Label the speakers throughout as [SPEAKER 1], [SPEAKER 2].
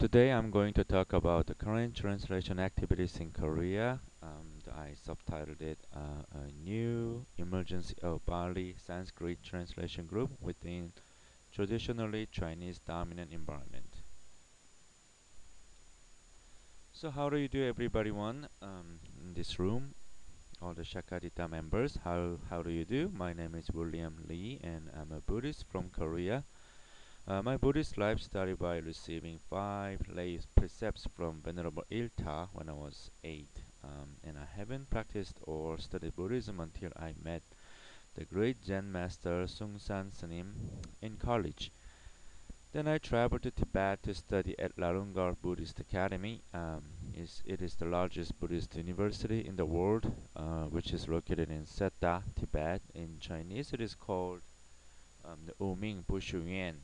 [SPEAKER 1] Today I'm going to talk about the current translation activities in Korea. I subtitled it A New Emergency of Bali Sanskrit Translation Group Within Traditionally Chinese Dominant Environment. So how do you do everybody in this room? All the Sakyadhita members, how do you do? My name is William Lee and I'm a Buddhist from Korea. My Buddhist life started by receiving 5 lay precepts from Venerable Ilta when I was 8, and I haven't practiced or studied Buddhism until I met the great Zen master Sungsan Sanim in college. Then I traveled to Tibet to study at Larungar Buddhist Academy. It is the largest Buddhist university in the world, which is located in Seta, Tibet. In Chinese, it is called the Wuming Bushu Yuan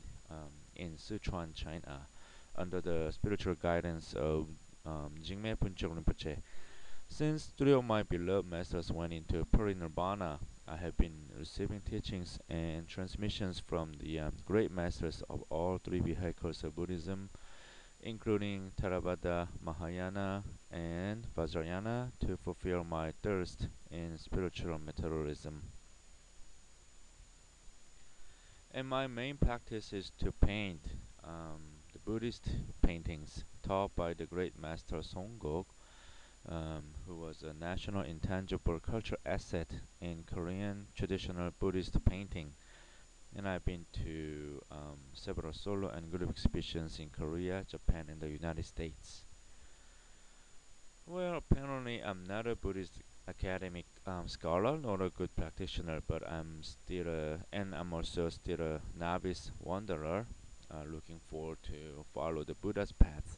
[SPEAKER 1] in Sichuan, China, under the spiritual guidance of Jingme Punchok Rinpoche. Since 3 of my beloved masters went into parinirvana, I have been receiving teachings and transmissions from the great masters of all 3 vehicles of Buddhism, including Theravada, Mahayana, and Vajrayana, to fulfill my thirst in spiritual materialism. And my main practice is to paint the Buddhist paintings taught by the great master Songgok, who was a national intangible cultural asset in Korean traditional Buddhist painting. And I've been to several solo and group exhibitions in Korea, Japan, and the United States. Well, apparently I'm not a Buddhist academic scholar nor a good practitioner, but I'm also still a novice wanderer, looking forward to follow the Buddha's path.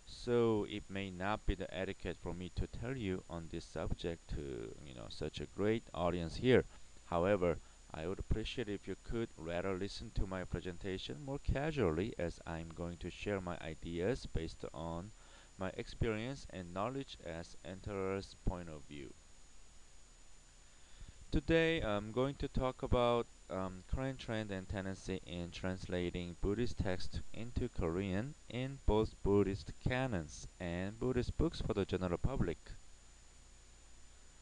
[SPEAKER 1] So it may not be the etiquette for me to tell you on this subject to such a great audience here. However, I would appreciate if you could rather listen to my presentation more casually, as I'm going to share my ideas based on my experience and knowledge as Enterer's point of view. Today I'm going to talk about current trend and tendency in translating Buddhist text into Korean in both Buddhist canons and Buddhist books for the general public.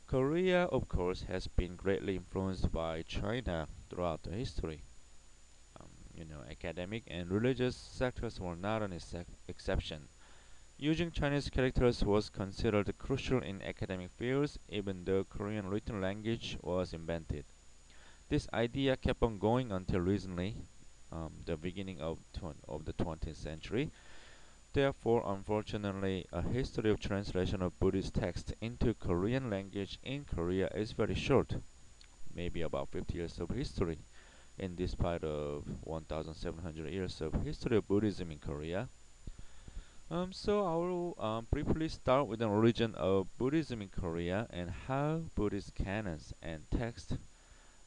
[SPEAKER 1] Korea, of course, has been greatly influenced by China throughout the history. Academic and religious sectors were not an exception. Using Chinese characters was considered crucial in academic fields, even though Korean written language was invented. This idea kept on going until recently, the beginning of the 20th century. Therefore, unfortunately, a history of translation of Buddhist texts into Korean language in Korea is very short, maybe about 50 years of history, in despite of 1,700 years of history of Buddhism in Korea. So I will briefly start with the origin of Buddhism in Korea and how Buddhist canons and texts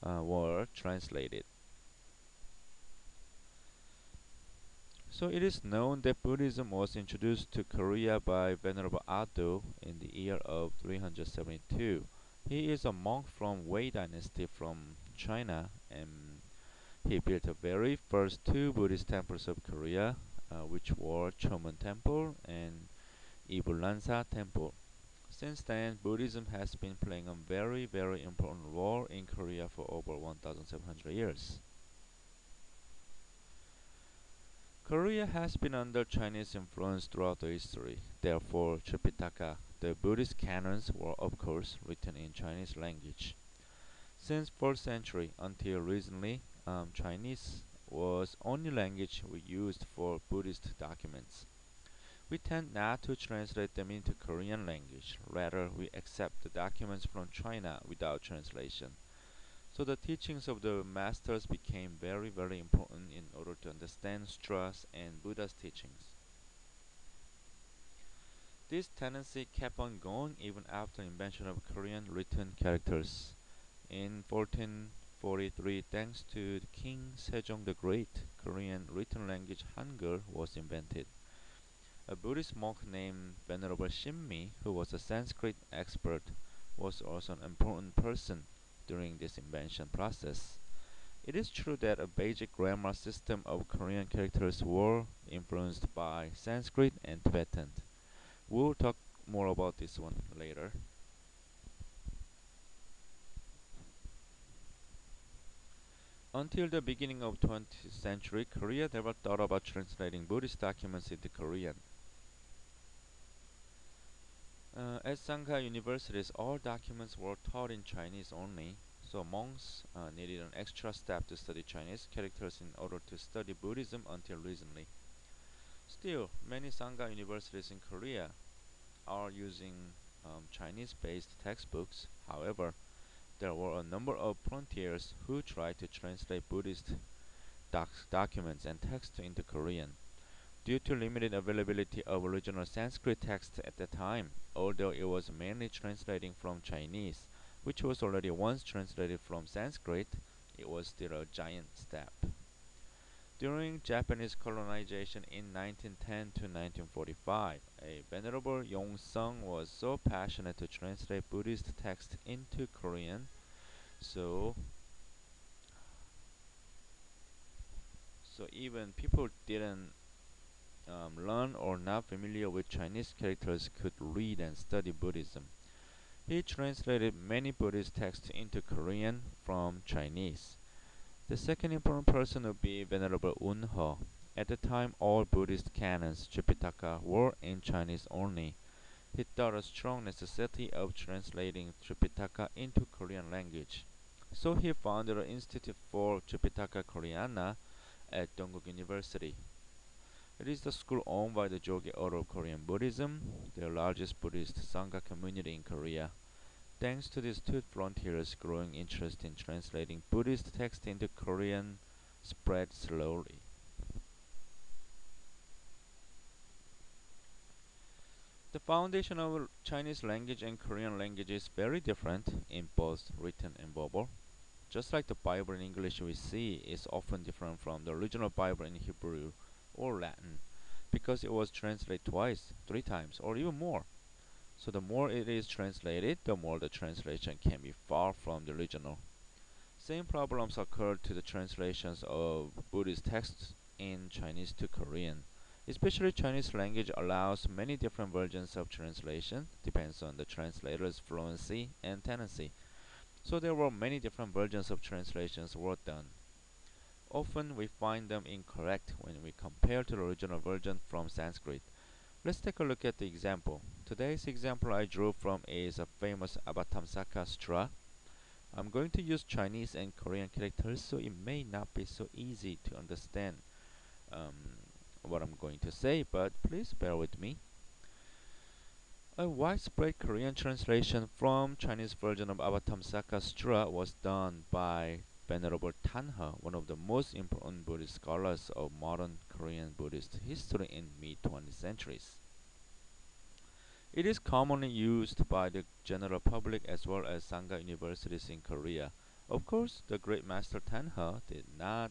[SPEAKER 1] were translated. So it is known that Buddhism was introduced to Korea by Venerable Ado in the year of 372. He is a monk from Wei dynasty from China, and he built the very first 2 Buddhist temples of Korea, which were Chomun Temple and Ibulansa Temple. Since then, Buddhism has been playing a very, very important role in Korea for over 1,700 years. Korea has been under Chinese influence throughout the history. Therefore, Tripitaka, the Buddhist canons, were of course written in Chinese language. Since 4th century until recently, Chinese was only language we used for Buddhist documents. We tend not to translate them into Korean language. Rather, we accept the documents from China without translation. So the teachings of the masters became very, very important in order to understand Sutras and Buddha's teachings. This tendency kept on going even after invention of Korean written characters. In 1443, thanks to King Sejong the Great, Korean written language Hangul was invented. A Buddhist monk named Venerable Shinmi, who was a Sanskrit expert, was also an important person during this invention process. It is true that a basic grammar system of Korean characters were influenced by Sanskrit and Tibetan. We'll talk more about this one later. Until the beginning of 20th century, Korea never thought about translating Buddhist documents into Korean. At Sangha universities, all documents were taught in Chinese only, so monks needed an extra step to study Chinese characters in order to study Buddhism until recently. Still, many Sangha universities in Korea are using Chinese-based textbooks. However, there were a number of frontiers who tried to translate Buddhist documents and texts into Korean. Due to limited availability of original Sanskrit text at the time, although it was mainly translating from Chinese, which was already once translated from Sanskrit, it was still a giant step. During Japanese colonization in 1910 to 1945, a Venerable Yongseong was so passionate to translate Buddhist text into Korean, so even people didn't learn or not familiar with Chinese characters could read and study Buddhism. He translated many Buddhist texts into Korean from Chinese. The second important person would be Venerable Unho. At the time, all Buddhist canons, Tripitaka, were in Chinese only. He thought a strong necessity of translating Tripitaka into Korean language. So he founded an institute for Tripitaka Koreana at Dongguk University. It is the school owned by the Jogye Order of Korean Buddhism, the largest Buddhist Sangha community in Korea. Thanks to these two frontiers, growing interest in translating Buddhist text into Korean spread slowly. The foundation of Chinese language and Korean language is very different in both written and verbal. Just like the Bible in English we see is often different from the original Bible in Hebrew or Latin because it was translated twice, three times, or even more. So the more it is translated, the more the translation can be far from the original. Same problems occurred to the translations of Buddhist texts in Chinese to Korean. Especially Chinese language allows many different versions of translation, depends on the translator's fluency and tendency. So there were many different versions of translations were done. Often we find them incorrect when we compare to the original version from Sanskrit. Let's take a look at the example. Today's example I drew from is a famous Avatamsaka sutra. I'm going to use Chinese and Korean characters, so it may not be so easy to understand what I'm going to say, but please bear with me. A widespread Korean translation from Chinese version of Avatamsaka sutra was done by Venerable Tanha, one of the most important Buddhist scholars of modern Korean Buddhist history in mid-20th centuries. It is commonly used by the general public as well as Sangha universities in Korea. Of course, the great master Tanha did not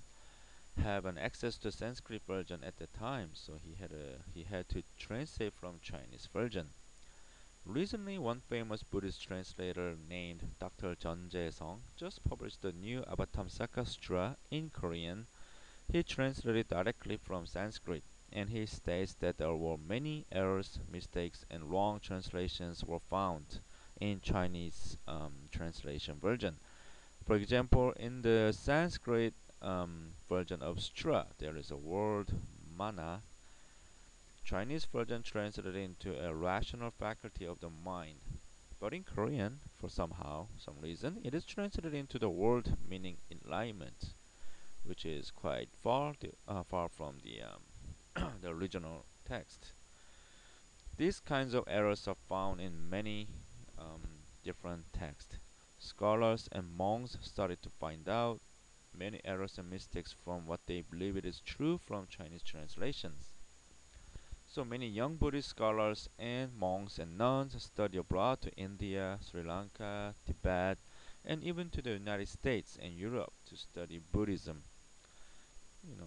[SPEAKER 1] have an access to Sanskrit version at the time, so he had to translate from Chinese version. Recently, one famous Buddhist translator named Dr. Jeon Jae-sung just published the new Avatamsaka Sutra in Korean. He translated directly from Sanskrit, and he states that there were many errors, mistakes, and wrong translations were found in Chinese translation version. For example, in the Sanskrit version of Sutra, there is a word mana. Chinese version translated into a rational faculty of the mind. But in Korean, for some reason, it is translated into the word meaning enlightenment, which is quite far from the original text. These kinds of errors are found in many different texts. Scholars and monks started to find out many errors and mistakes from what they believe it is true from Chinese translations. So many young Buddhist scholars and monks and nuns study abroad to India, Sri Lanka, Tibet, and even to the United States and Europe to study Buddhism.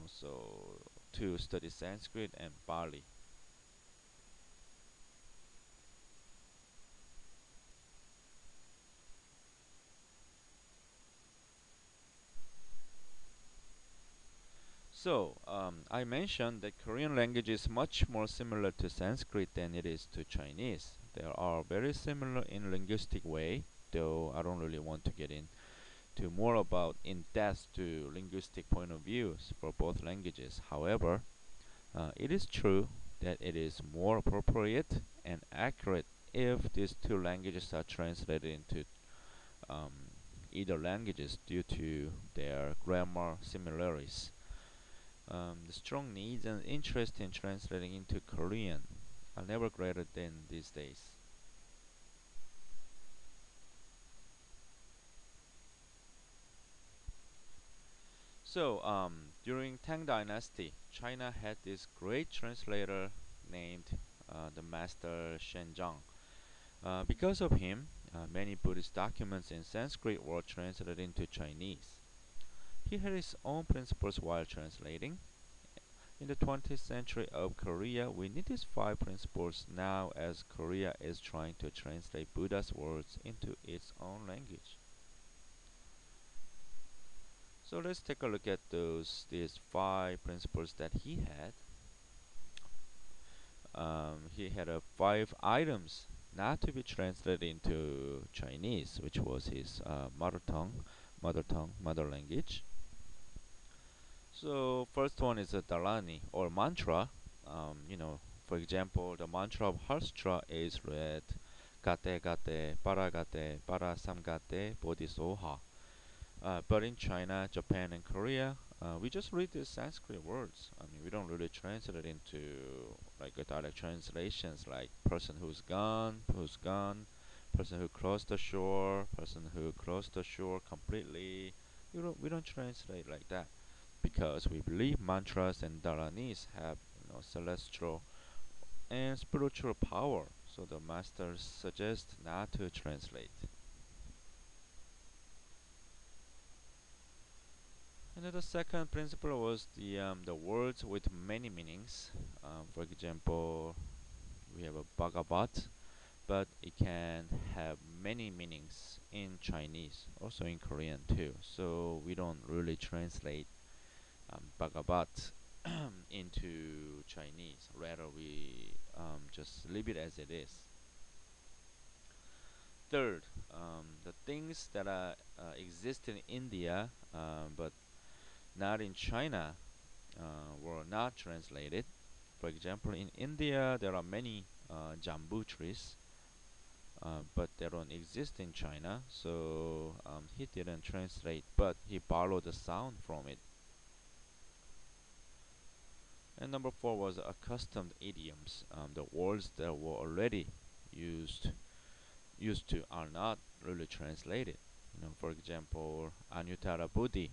[SPEAKER 1] So to study Sanskrit and Pali. I mentioned that Korean language is much more similar to Sanskrit than it is to Chinese. They are very similar in linguistic way, though I don't really want to get into more about in-depth to linguistic point of views for both languages. However, it is true that it is more appropriate and accurate if these two languages are translated into um, either languages due to their grammar similarities. The strong needs and interest in translating into Korean are never greater than these days. During Tang Dynasty, China had this great translator named the Master Shenjiang. Because of him, many Buddhist documents in Sanskrit were translated into Chinese. He had his own principles while translating. In the 20th century of Korea, we need these five principles now as Korea is trying to translate Buddha's words into its own language. So let's take a look at these five principles that he had. He had five items not to be translated into Chinese, which was his mother language. So first one is a dharani or mantra. For example, the mantra of Hastha is read Gate Gate Para Samgate Bodhisoha. But in China, Japan, and Korea, we just read these Sanskrit words. I mean, we don't really translate it into like a direct translations like who's gone, person who crossed the shore, person who crossed the shore completely. We don't translate like that because we believe mantras and dharanis have celestial and spiritual power. So the masters suggest not to translate. And then the second principle was the words with many meanings. For example, we have a Bhagavat, but it can have many meanings in Chinese, also in Korean too. So we don't really translate Bhagavat into Chinese. Rather, we just leave it as it is. Third, the things that exist in India but not in China were not translated. For example, in India there are many jambu trees, but they don't exist in China. So he didn't translate, but he borrowed the sound from it. And number four was accustomed idioms. The words that were already used used to are not really translated. For example, Anuttara Buddhi.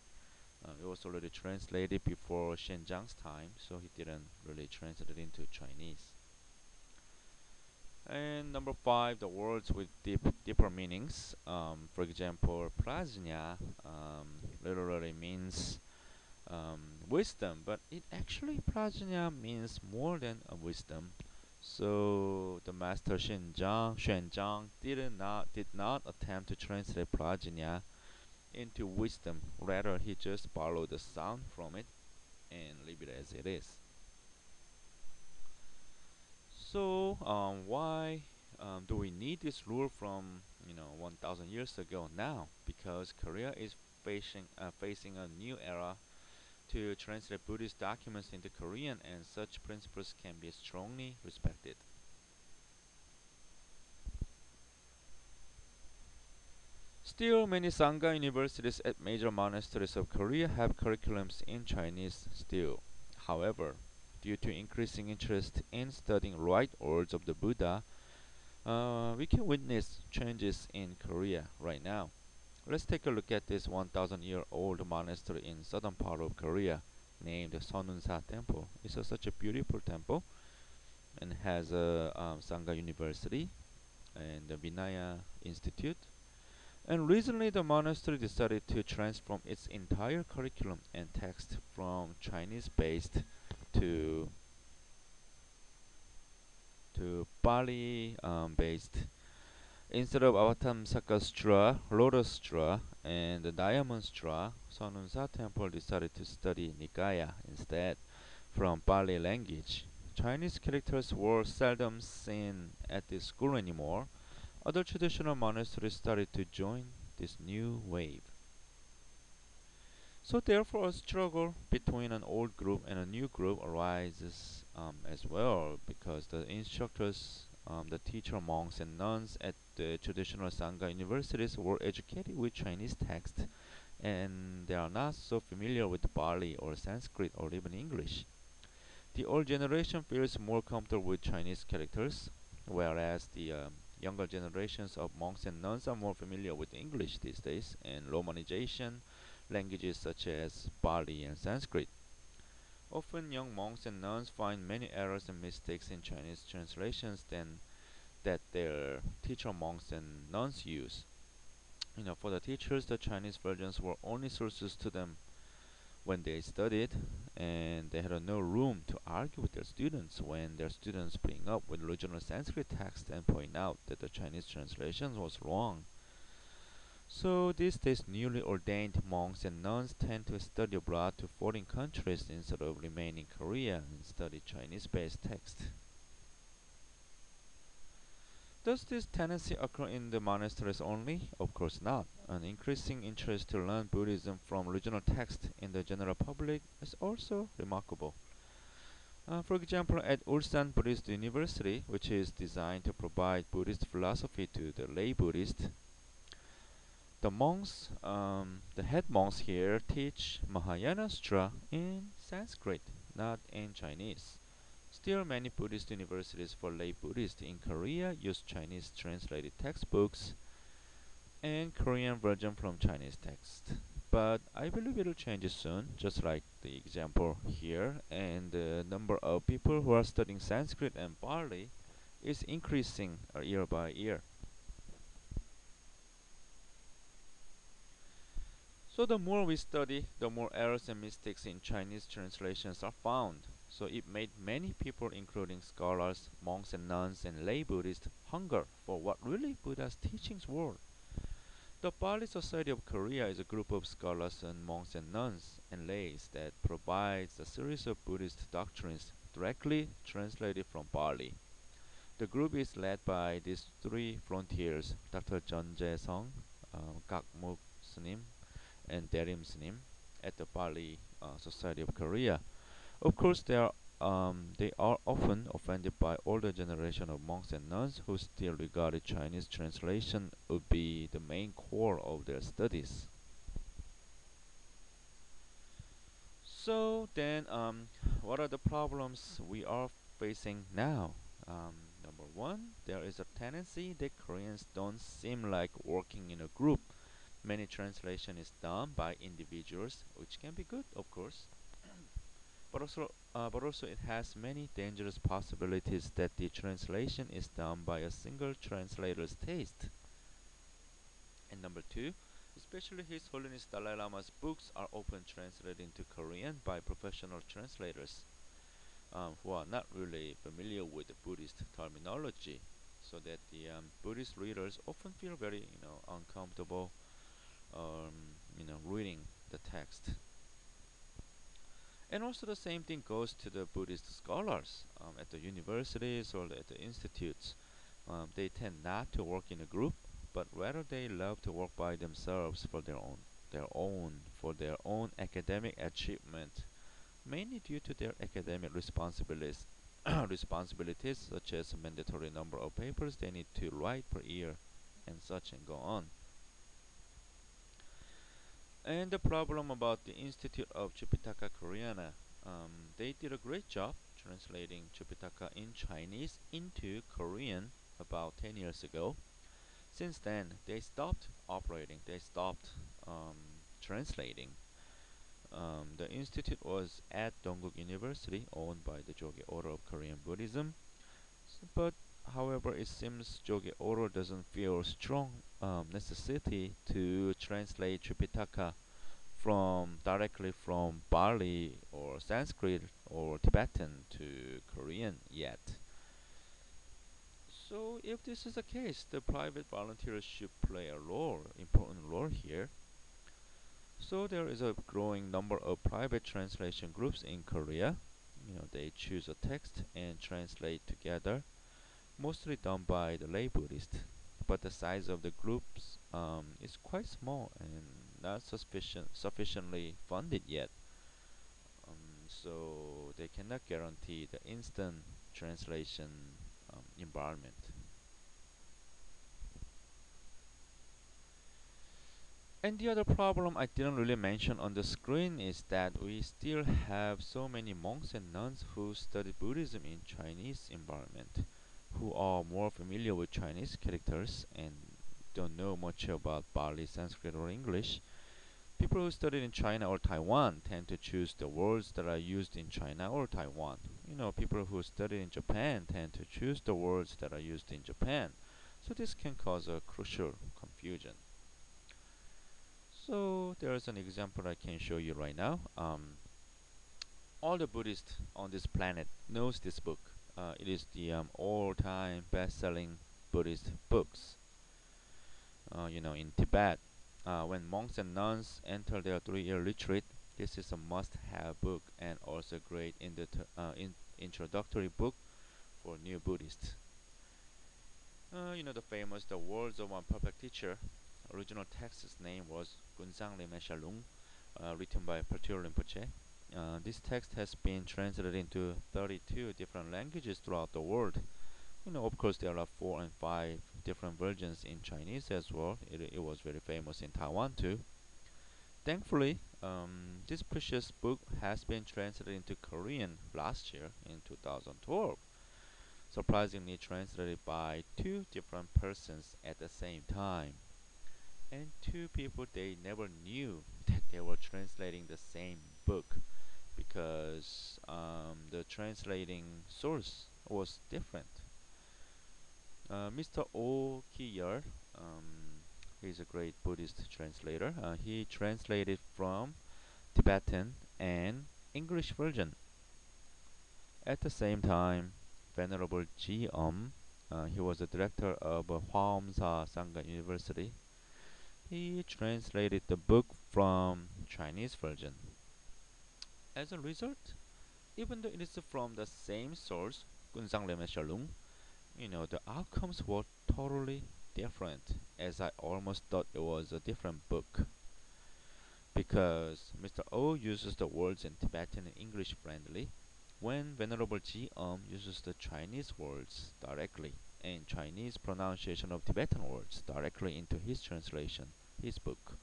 [SPEAKER 1] It was already translated before Shenjiang's time, so he didn't really translate it into Chinese. And number five, the words with deeper meanings. For example, prajna literally means wisdom, but it actually prajna means more than a wisdom. So the master Xuanzang did not attempt to translate prajna into wisdom. Rather, he just borrowed the sound from it and leave it as it is. So, why do we need this rule from 1,000 years ago now? Because Korea is facing a new era to translate Buddhist documents into Korean, and such principles can be strongly respected. Still, many Sangha universities at major monasteries of Korea have curriculums in Chinese still. However, due to increasing interest in studying right words of the Buddha, we can witness changes in Korea right now. Let's take a look at this 1,000-year-old monastery in southern part of Korea named Sonunsa Temple. It's such a beautiful temple and has a Sangha University and the Vinaya Institute. And recently, the monastery decided to transform its entire curriculum and text from Chinese-based to Pali-based. Instead of Avatamsaka straw, lotus straw, and the diamond straw, Sonunsa temple decided to study Nikaya instead from Pali language. Chinese characters were seldom seen at the school anymore. Other traditional monasteries started to join this new wave. So therefore, a struggle between an old group and a new group arises as well, because the instructors, the teacher monks and nuns at the traditional Sangha universities were educated with Chinese texts, and they are not so familiar with Pali or Sanskrit or even English. The old generation feels more comfortable with Chinese characters, whereas the younger generations of monks and nuns are more familiar with English these days and Romanization, languages such as Pali and Sanskrit. Often, young monks and nuns find many errors and mistakes in Chinese translations than that their teacher monks and nuns use. For the teachers, the Chinese versions were only sources to them when they studied, and they had no room to argue with their students when their students bring up with original Sanskrit text and point out that the Chinese translation was wrong. So these days, newly ordained monks and nuns tend to study abroad to foreign countries instead of remaining in Korea and study Chinese-based text. Does this tendency occur in the monasteries only? Of course not. An increasing interest to learn Buddhism from original text in the general public is also remarkable. For example, at Ulsan Buddhist University, which is designed to provide Buddhist philosophy to the lay Buddhists, the monks, the head monks here teach Mahayana Sutra in Sanskrit, not in Chinese. Still, many Buddhist universities for lay Buddhists in Korea use Chinese translated textbooks and Korean version from Chinese text. But I believe it'll change soon, just like the example here, and the number of people who are studying Sanskrit and Pali is increasing year by year. So the more we study, the more errors and mistakes in Chinese translations are found. So it made many people, including scholars, monks and nuns, and lay Buddhists, hunger for what really Buddha's teachings were. The Pali Society of Korea is a group of scholars and monks and nuns and lays that provides a series of Buddhist doctrines directly translated from Pali. The group is led by these three frontiers: Dr. Jeon Jae-sung, Gakmuk Snim, and Derim Snim at the Pali Society of Korea. Of course, they are often offended by older generation of monks and nuns who still regarded Chinese translation would be the main core of their studies. So then, what are the problems we are facing now? Number one, there is a tendency that Koreans don't seem like working in a group. Many translation is done by individuals, which can be good, of course, but also it has many dangerous possibilities that the translation is done by a single translator's taste. And number two, especially His Holiness Dalai Lama's books are often translated into Korean by professional translators who are not really familiar with the Buddhist terminology, so that the Buddhist readers often feel very, uncomfortable, reading the text. And also the same thing goes to the Buddhist scholars at the universities or at the institutes. They tend not to work in a group, but rather they love to work by themselves for their own academic achievement, mainly due to their academic responsibilities, responsibilities such as a mandatory number of papers they need to write per year, and such and go on. And the problem about the Institute of Tripitaka Koreana, they did a great job translating Tripitaka in Chinese into Korean about 10 years ago. Since then, they stopped operating, they stopped translating. The institute was at Dongguk University, owned by the Jogye Order of Korean Buddhism. But however, it seems Jogye Order doesn't feel strong necessity to translate Tripitaka from directly from Pali or Sanskrit or Tibetan to Korean yet. So if this is the case, the private volunteers should play a important role here. So there is a growing number of private translation groups in Korea. They choose a text and translate together, mostly done by the lay Buddhist. But the size of the groups is quite small and not sufficiently funded yet. So they cannot guarantee the instant translation environment. And the other problem I didn't really mention on the screen is that we still have so many monks and nuns who study Buddhism in Chinese environment, who are more familiar with Chinese characters and don't know much about Pali, Sanskrit, or English. People who studied in China or Taiwan tend to choose the words that are used in China or Taiwan. People who studied in Japan tend to choose the words that are used in Japan. So this can cause a crucial confusion. So there's an example I can show you right now. All the Buddhists on this planet knows this book. It is the all-time best-selling Buddhist books. In Tibet, when monks and nuns enter their 3-year retreat, this is a must-have book and also a great introductory book for new Buddhists. The famous The Words of One Perfect Teacher. Original text's name was Gunsang Leme Shalung, written by Patil Rinpoche. This text has been translated into 32 different languages throughout the world. Of course, there are 4 and 5 different versions in Chinese as well. It was very famous in Taiwan too. Thankfully, this precious book has been translated into Korean last year in 2012. Surprisingly translated by 2 different persons at the same time. And 2 people they never knew that they were translating the same book because the translating source was different. Mr. Oh Ki-yeol, he's a great Buddhist translator. He translated from Tibetan and English version. At the same time, Venerable Ji he was the director of Hwaumsa Sangha University. He translated the book from Chinese version. As a result, even though it is from the same source, Gunsang Leme Shalung, the outcomes were totally different, as I almost thought it was a different book. Because Mr. O uses the words in Tibetan and English friendly, when Venerable Ji uses the Chinese words directly and Chinese pronunciation of Tibetan words directly into his translation, his book.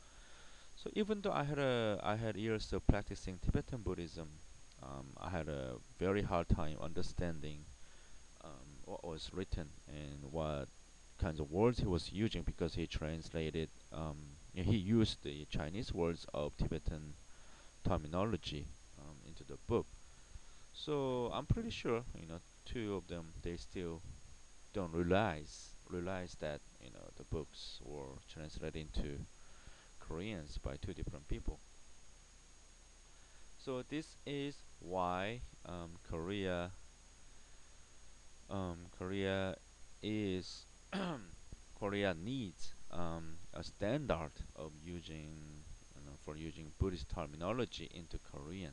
[SPEAKER 1] So even though I had years of practicing Tibetan Buddhism, I had a very hard time understanding what was written and what kinds of words he was using because he translated, he used the Chinese words of Tibetan terminology into the book. So I'm pretty sure, 2 of them they still don't realize that the books were translated into Koreans by 2 different people. So this is why Korea is Korea needs a standard of using Buddhist terminology into Korean.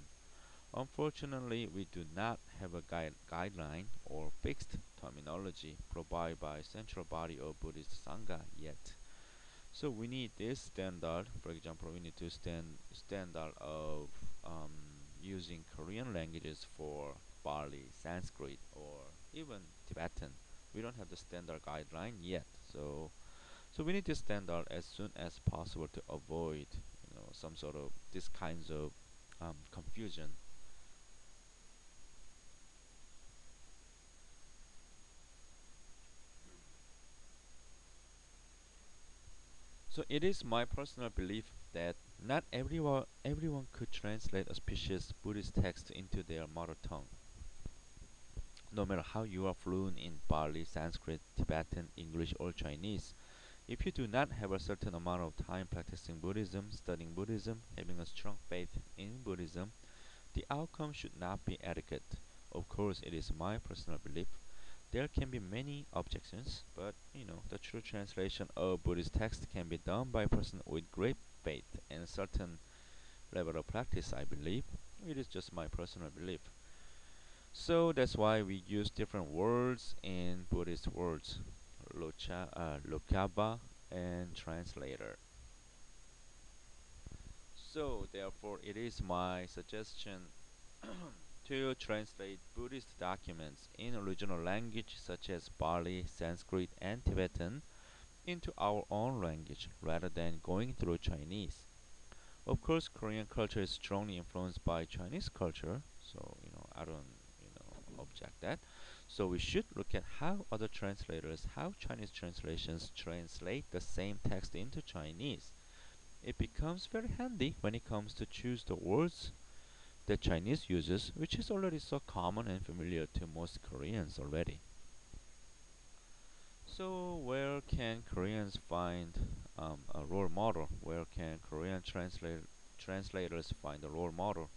[SPEAKER 1] Unfortunately, we do not have a guideline or fixed terminology provided by central body of Buddhist Sangha yet. So we need this standard. For example, we need to standard of using Korean languages for Pali, Sanskrit, or even Tibetan. We don't have the standard guideline yet. So we need this standard as soon as possible to avoid some sort of this kinds of confusion. So it is my personal belief that not everyone could translate auspicious Buddhist text into their mother tongue. No matter how you are fluent in Pali, Sanskrit, Tibetan, English, or Chinese, if you do not have a certain amount of time practicing Buddhism, studying Buddhism, having a strong faith in Buddhism, the outcome should not be adequate. Of course, it is my personal belief There can be many objections, but the true translation of Buddhist text can be done by a person with great faith and a certain level of practice, I believe. It is just my personal belief. So that's why we use different words in Buddhist words, lokaba and translator. So therefore, it is my suggestion to translate Buddhist documents in original language such as Pali, Sanskrit, and Tibetan into our own language rather than going through Chinese. Of course, Korean culture is strongly influenced by Chinese culture, so I don't object that. So we should look at how other translators, how Chinese translations translate the same text into Chinese. It becomes very handy when it comes to choose the words that Chinese uses, which is already so common and familiar to most Koreans already. So where can Koreans find a role model? Where can Korean translators find a role model?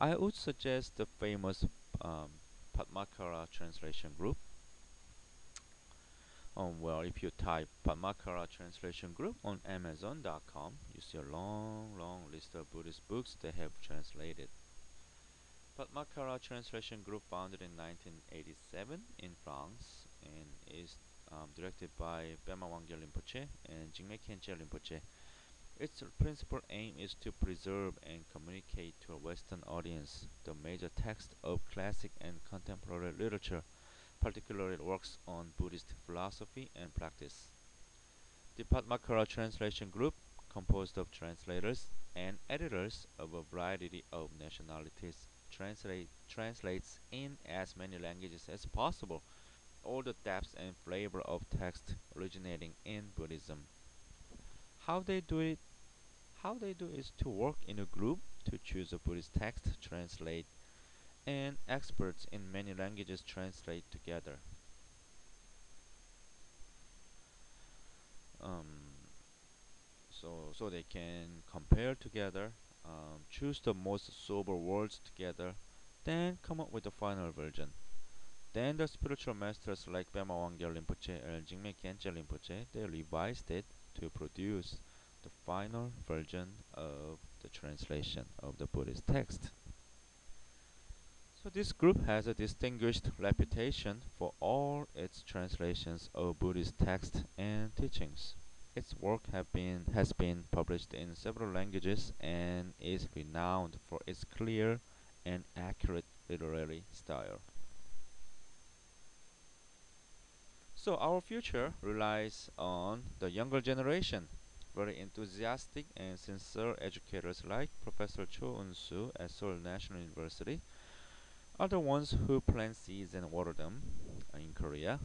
[SPEAKER 1] I would suggest the famous um, Padmakara translation group. Well, if you type Padmakara translation group on Amazon.com, you see a long, long list of Buddhist books they have translated. Padmakara translation group founded in 1987 in France and is directed by Pema Wangyal Rinpoche and Jigme Khenche Rinpoche. Its principal aim is to preserve and communicate to a Western audience the major text of classic and contemporary literature, particularly works on Buddhist philosophy and practice. The Padmakara Translation Group, composed of translators and editors of a variety of nationalities, translates in as many languages as possible all the depths and flavor of text originating in Buddhism. How they do it How they do is to work in a group to choose a Buddhist text to translate, and experts in many languages translate together. Um, so they can compare together, choose the most sober words together, then come up with the final version. Then the spiritual masters like Pema Wangyal Rinpoche and Jigme Khenche Rinpoche, they revised it to produce the final version of the translation of the Buddhist text. So this group has a distinguished reputation for all its translations of Buddhist texts and teachings. Its work has been published in several languages and is renowned for its clear and accurate literary style. So our future relies on the younger generation. Very enthusiastic and sincere educators like Professor Cho Eun-soo at Seoul National University are the ones who plant seeds and water them in Korea.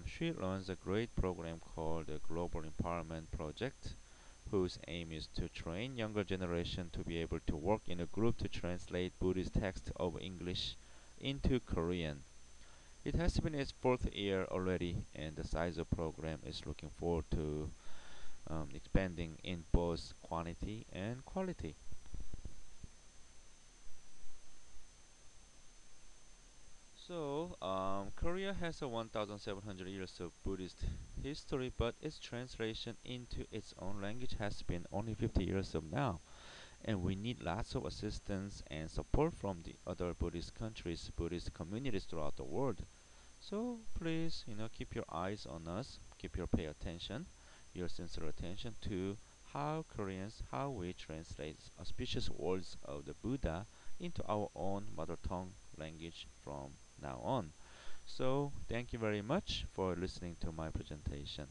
[SPEAKER 1] She runs a great program called the Global Empowerment Project, whose aim is to train younger generation to be able to work in a group to translate Buddhist texts of English into Korean. It has been its fourth year already, and the size of program is looking forward to expanding in both quantity and quality. So, Korea has a 1,700 years of Buddhist history, but its translation into its own language has been only 50 years of now. And we need lots of assistance and support from the other Buddhist countries, Buddhist communities throughout the world. So please, keep your eyes on us, keep your pay attention, your sincere attention to how we translate auspicious words of the Buddha into our own mother tongue language from now on. So thank you very much for listening to my presentation.